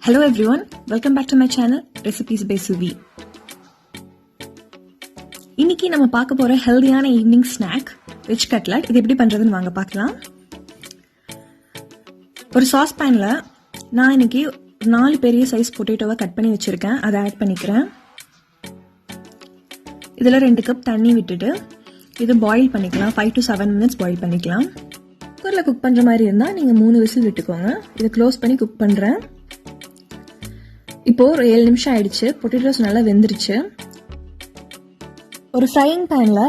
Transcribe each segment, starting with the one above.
Hello everyone, welcome back to my channel Recipes by Suvi. இன்னைக்கு நம்ம பார்க்க போற ஹெல்தியான ஈவினிங் ஸ்நாக் வெஜ் கட்லட். இது எப்படி பண்றதுன்னு வாங்க பார்க்கலாம். ஒரு சாஸ் பேன்ல நான் இன்னைக்கு 4 பெரிய சைஸ் பொட்டேட்டோவை கட் பண்ணி வச்சிருக்கேன். அதை ஆட் பண்ணிக்கிறேன். இதுல 2 கப் தண்ணி விட்டுட்டு இது பாயில் பண்ணிக்கலாம். 5 to 7 minutes பாயில் பண்ணிக்கலாம். குக்கர்ல குக் பண்ற மாதிரி இருந்தா நீங்க 3 விசில் விட்டுக்கோங்க. இதை க்ளோஸ் பண்ணி குக் பண்றேன். இப்போ ஒரு 7 நிமிஷம் ஆயிடுச்சு. பொட்டேட்டோஸ் நல்லா வெந்துருச்சு. ஒரு ஃப்ரையிங் பேன்ல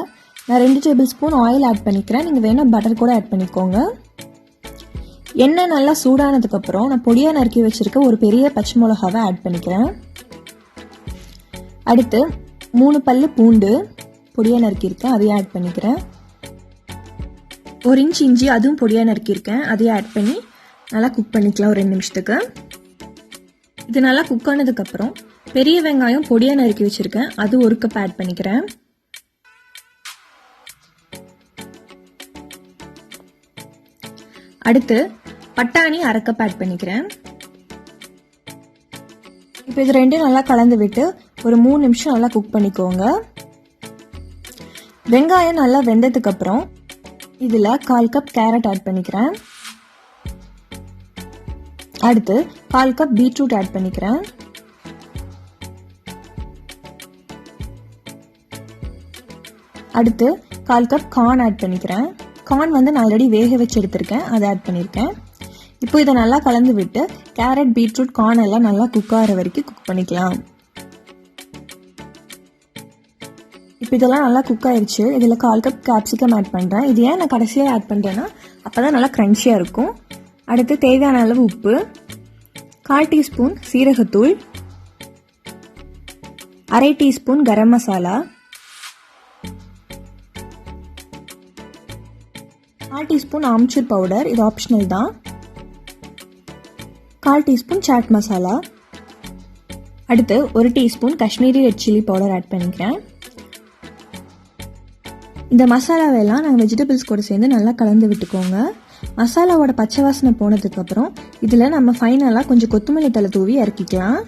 நான் 2 டேபிள் ஸ்பூன் ஆயில் ஆட் பண்ணிக்கிறேன். நீங்க வேணா பட்டர் கூட ஆட் பண்ணிக்கோங்க. எண்ணெய் நல்லா சூடானதுக்கு அப்புறம் நான் பொடியா நறுக்கி வச்சிருக்க ஒரு பெரிய பச்சை மிளகாவை ஆட் பண்ணிக்கிறேன். அடுத்து 3 பல்லு பூண்டு பொடியா நறுக்கியிருக்கேன், அதையும் ஆட் பண்ணிக்கிறேன். 1 இன்ச் இஞ்சி அதுவும் பொடியா நறுக்கியிருக்கேன், அதையும் ஆட் பண்ணி நல்லா குக் பண்ணிக்கலாம் ஒரு 2 நிமிஷத்துக்கு. இது நல்லா குக் ஆனதுக்கு அப்புறம் பெரிய வெங்காயம் பொடியா நறுக்கி வச்சிருக்கேன், அது 1 கப் ஆட் பண்ணிக்கிறேன். அடுத்து பட்டாணி 1/2 கப் ஆட் பண்ணிக்கிறேன். இப்போ இது ரெண்டும் நல்லா கலந்து விட்டு ஒரு 3 நிமிஷம் நல்லா குக் பண்ணிக்கோங்க. வெங்காயம் நல்லா வெந்ததுக்கு அப்புறம் இதுல 1/4 கப் கேரட் ஆட் பண்ணிக்கிறேன். அடுத்து 1/4 கப் பீட்ரூட் ஆட் பண்ணிக்கிறேன். அடுத்து 1/4 கப் கார்ன் ஆட் பண்ணிக்கிறேன். கார்ன் வந்து நான் ஆல்ரெடி வேக வச்சு எடுத்திருக்கேன், அதை ஆட் பண்ணியிருக்கேன். இப்போ இதை நல்லா கலந்து விட்டு கேரட் பீட்ரூட் கார்ன் எல்லாம் நல்லா குக் ஆகிற வரைக்கும் குக் பண்ணிக்கலாம். இப்போ இதெல்லாம் நல்லா குக் ஆயிடுச்சு. இதில் 1/4 கப் கேப்சிகம் ஆட் பண்ணுறேன். இது ஏன் நான் கடைசியாக ஆட் பண்ணுறேன்னா அப்போதான் நல்லா க்ரன்ச்சியாக இருக்கும். அடுத்து தேவையான அளவு உப்பு, 1/4 டீஸ்பூன் சீரகத்தூள், 1/2 teaspoon garam masala, 1/4 teaspoon amchur powder, இது ஆப்ஷனல் தான், 1/4 டீஸ்பூன் சாட் மசாலா. அடுத்து 1 teaspoon Kashmiri red chilli powder add பண்ணிக்கிறேன். இந்த மசாலாவெல்லாம் நாங்கள் வெஜிடபிள்ஸ் கூட சேர்ந்து நல்லா கலந்து விட்டுக்கோங்க. மசாலாவோட பச்சை வாசனை போனதுக்கு அப்புறம் இதுல நம்ம ஃபைனலா கொஞ்சம் கொத்தமல்லி தழை தூவி இறக்கிக்கலாம்.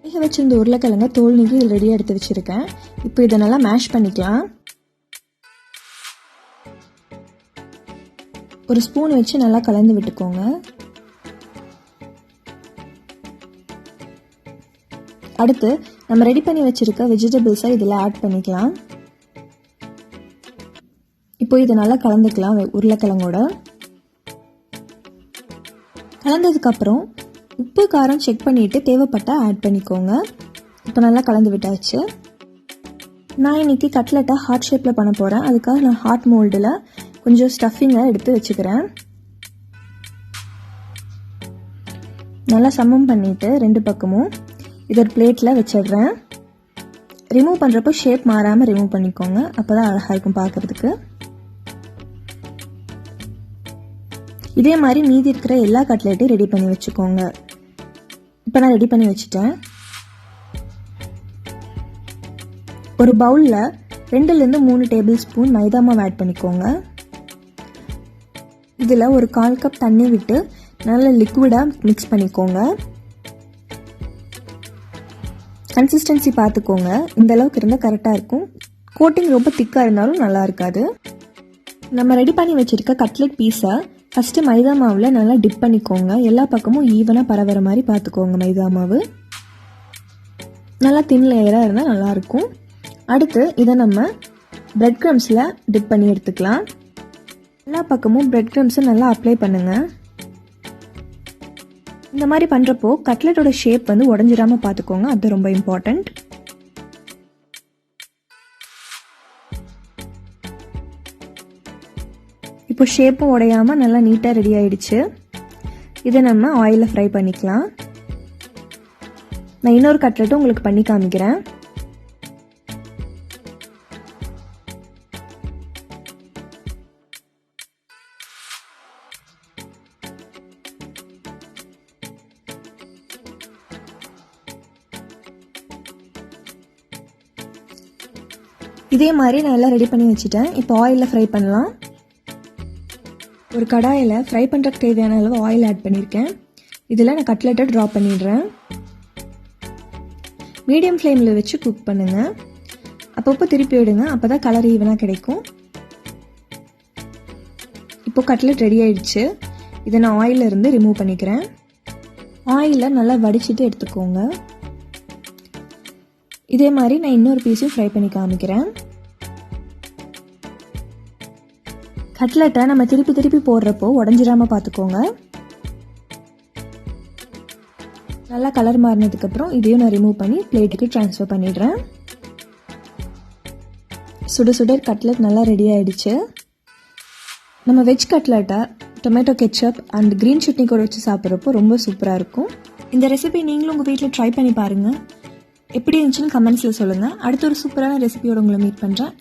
வேக வச்சிருந்த உருளைக்கிழங்க தோல் நீக்கி ரெடியா எடுத்து வச்சிருக்கேன். இப்போ இதை நல்லா மேஷ் பண்ணிக்கலாம். ஒரு ஸ்பூன் வச்சு நல்லா கலந்து விட்டுக்கோங்க. அடுத்து நம்ம ரெடி பண்ணி வச்சிருக்க வெஜிடபிள்ஸை இதில் ஆட் பண்ணிக்கலாம். இப்போ இதை நல்லா கலந்துக்கலாம் உருளைக்கிழங்கோட. கலந்ததுக்கு அப்புறம் உப்பு காரம் செக் பண்ணிட்டு தேவைப்பட்டா ஆட் பண்ணிக்கோங்க. இப்போ நல்லா கலந்து விட்டாச்சு. நான் இன்னைக்கு கட்லெட்டை ஹார்ட் ஷேப்ல பண்ண போறேன். அதுக்காக நான் ஹார்ட் மோல்டில் கொஞ்சம் ஸ்டஃபிங்கை எடுத்து வச்சுக்கிறேன். நல்லா சமம் பண்ணிட்டு 2 பக்கமும் இது ஒரு பிளேட்ல வச்சிடுறேன். ரிமூவ் பண்றப்போ ஷேப் மாறாம ரிமூவ் பண்ணிக்கோங்க, அப்பதான் அழகா இருக்கும் பார்க்கிறதுக்கு. இதே மாதிரி மீதி இருக்கிற எல்லா கட்லெட்டையும் ரெடி பண்ணி வச்சுக்கோங்க. இப்போ நான் ரெடி பண்ணி வச்சுட்டேன். ஒரு பவுல்ல 2லிருந்து 3 டேபிள் ஸ்பூன் மைதா மாவு ஆட் பண்ணிக்கோங்க. இதுல ஒரு 1/4 கப் தண்ணி விட்டு நல்ல லிக்விடா மிக்ஸ் பண்ணிக்கோங்க. கன்சிஸ்டன்சி பார்த்துக்கோங்க, இந்த அளவுக்கு இருந்தால் கரெக்டாக இருக்கும். கோட்டிங் ரொம்ப திக்காக இருந்தாலும் நல்லா இருக்காது. நம்ம ரெடி பண்ணி வச்சிருக்க கட்லெட் பீஸை ஃபஸ்ட்டு மைதா மாவில் நல்லா டிப் பண்ணிக்கோங்க. எல்லா பக்கமும் ஈவனாக பரவுற மாதிரி பார்த்துக்கோங்க. மைதா மாவு நல்லா தின் லேயராக இருந்தால் நல்லாயிருக்கும். அடுத்து இதை நம்ம பிரெட் க்ரம்ஸில் டிப் பண்ணி எடுத்துக்கலாம். எல்லா பக்கமும் பிரெட் க்ரம்ஸை நல்லா அப்ளை பண்ணுங்கள். இந்த மாதிரி பண்றப்போ கட்லெட்டோட ஷேப் வந்து உடைஞ்சிராம பாத்துக்கோங்க, அது ரொம்ப இம்பார்ட்டன்ட். இப்போ ஷேப்பும் உடையாம நல்லா நீட்டா ரெடி ஆயிடுச்சு. இதை நம்ம ஆயில்ல ஃப்ரை பண்ணிக்கலாம். நான் இன்னொரு கட்லெட்டும் உங்களுக்கு பண்ணி காமிக்கிறேன். இதே மாதிரி நான் எல்லாம் ரெடி பண்ணி வச்சுட்டேன். இப்போ ஆயிலில் ஃப்ரை பண்ணலாம். ஒரு கடாயில் ஃப்ரை பண்ணுறதுக்கு தேவையான அளவு ஆயில் ஆட் பண்ணியிருக்கேன். இதில் நான் கட்லெட்டை ட்ராப் பண்ணிடுறேன். மீடியம் ஃப்ளேமில் வச்சு குக் பண்ணுங்கள். அப்பப்போ திருப்பி விடுங்க, அப்போ தான் கலர் ஈவனாக கிடைக்கும். இப்போது கட்லெட் ரெடி ஆயிடுச்சு. இதை நான் ஆயிலில் இருந்து ரிமூவ் பண்ணிக்கிறேன். ஆயிலை நல்லா வடிச்சிட்டு எடுத்துக்கோங்க. இதே மாதிரி நான் இன்னொரு பீஸையும் ஃப்ரை பண்ணி காமிக்கிறேன். கட்லெட்டை நம்ம திருப்பி திருப்பி போடுறப்போ உடஞ்சிடாமல் பார்த்துக்கோங்க. நல்லா கலர் மாறினதுக்கப்புறம் இதையும் நான் ரிமூவ் பண்ணி பிளேட்டுக்கு ட்ரான்ஸ்ஃபர் பண்ணிடுறேன். சுட சுட கட்லெட் நல்லா ரெடி ஆகிடுச்சு. நம்ம வெஜ் கட்லெட்டை tomato ketchup and green chutney கூட வச்சு சாப்பிட்றப்போ ரொம்ப சூப்பராக இருக்கும். இந்த ரெசிபி நீங்களும் உங்கள் வீட்டில் ட்ரை பண்ணி பாருங்கள். எப்படி இருந்துச்சுன்னு கமெண்ட்ஸில் சொல்லுங்கள். அடுத்த ஒரு சூப்பரான ரெசிபியோட உங்களை மீட் பண்ணுறேன்.